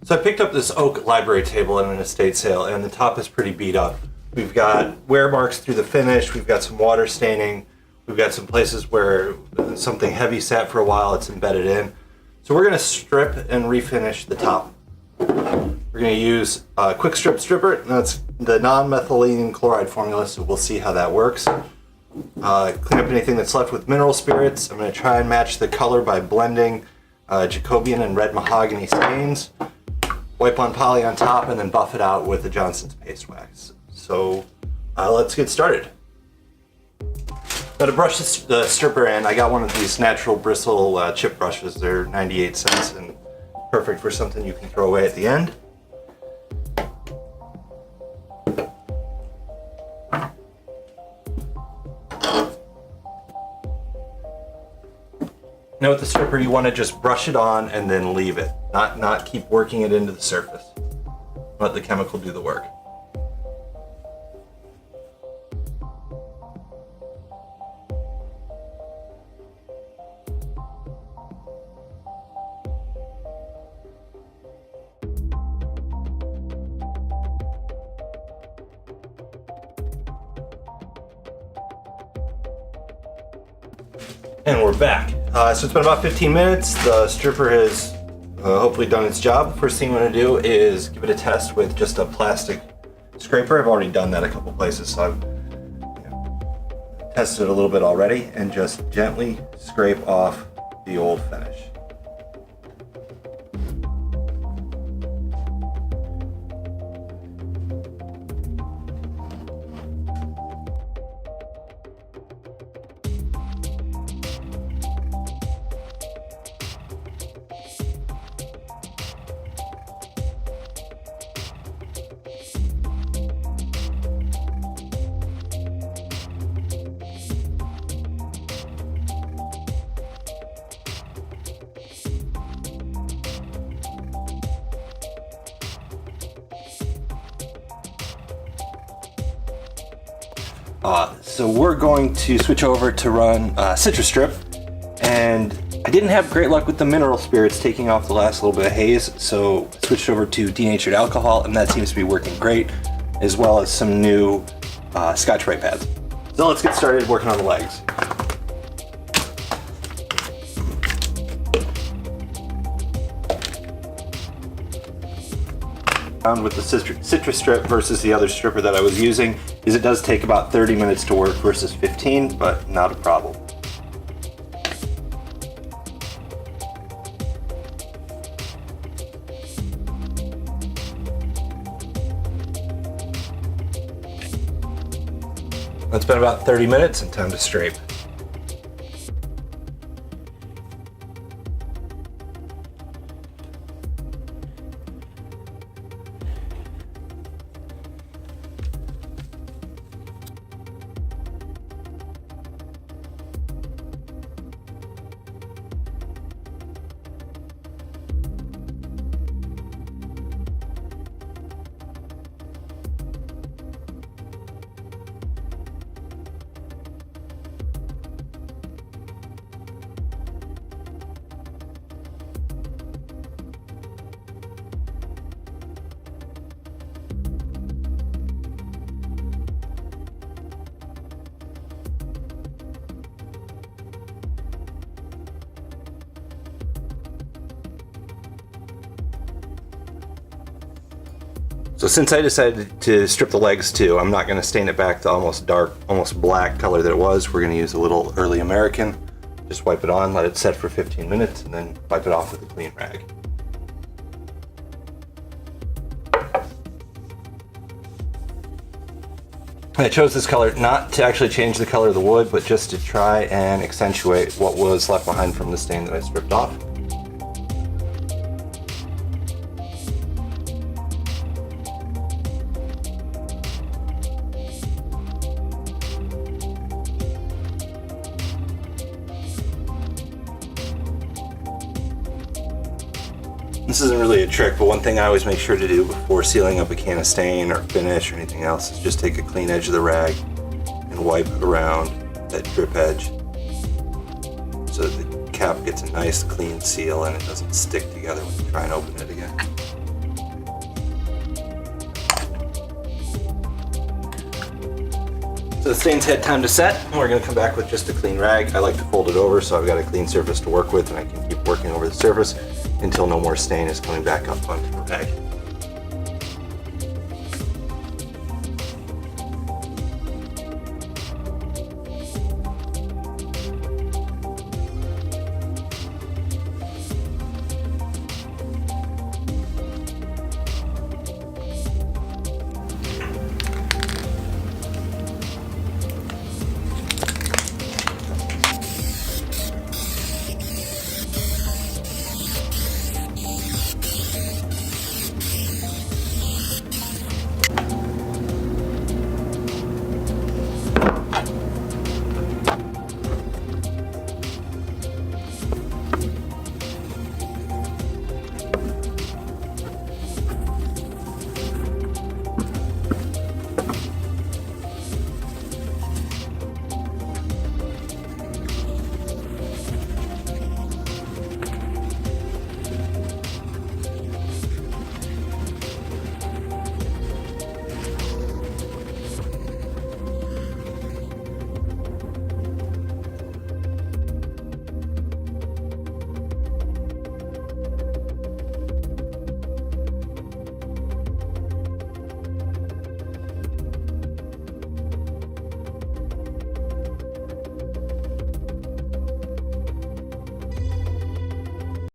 So I picked up this oak library table at an estate sale, and the top is pretty beat up. We've got wear marks through the finish, we've got some water staining, we've got some places where something heavy sat for a while, it's embedded in. So we're going to strip and refinish the top. We're going to use a quick strip stripper. That's the non-methylene chloride formula, so we'll see how that works. Clean up anything that's left with mineral spirits. I'm going to try and match the color by blending Jacobian and red mahogany stains. Wipe on poly on top and then buff it out with the Johnson's paste wax. So let's get started. Now to brush the stripper in, I got one of these natural bristle chip brushes. They're 98 cents and perfect for something you can throw away at the end. Now with the stripper, you want to just brush it on and then leave it, not keep working it into the surface. Let the chemical do the work. And we're back. So it's been about 15 minutes. The stripper has hopefully done its job. First thing I'm going to do is give it a test with just a plastic scraper. I've already done that a couple places, so I've tested it a little bit already, and just gently scrape off the old finish. So we're going to switch over to run CitriStrip, and I didn't have great luck with the mineral spirits taking off the last little bit of haze, so I switched over to denatured alcohol, and that seems to be working great, as well as some new Scotch-Brite pads. So let's get started working on the legs. With the CitriStrip versus the other stripper that I was using is it does take about 30 minutes to work versus 15, but not a problem. It's been about 30 minutes and time to scrape. So since I decided to strip the legs too, I'm not going to stain it back to almost dark, almost black color that it was. We're going to use a little early American. Just wipe it on, let it set for 15 minutes, and then wipe it off with a clean rag. I chose this color not to actually change the color of the wood, but just to try and accentuate what was left behind from the stain that I stripped off. This isn't really a trick, but one thing I always make sure to do before sealing up a can of stain or finish or anything else is just take a clean edge of the rag and wipe around that drip edge so that the cap gets a nice clean seal and it doesn't stick together when you try and open it again. So the stain's had time to set, and we're gonna come back with just a clean rag. I like to fold it over so I've got a clean surface to work with, and I can keep working over the surface until no more stain is coming back up onto the rag.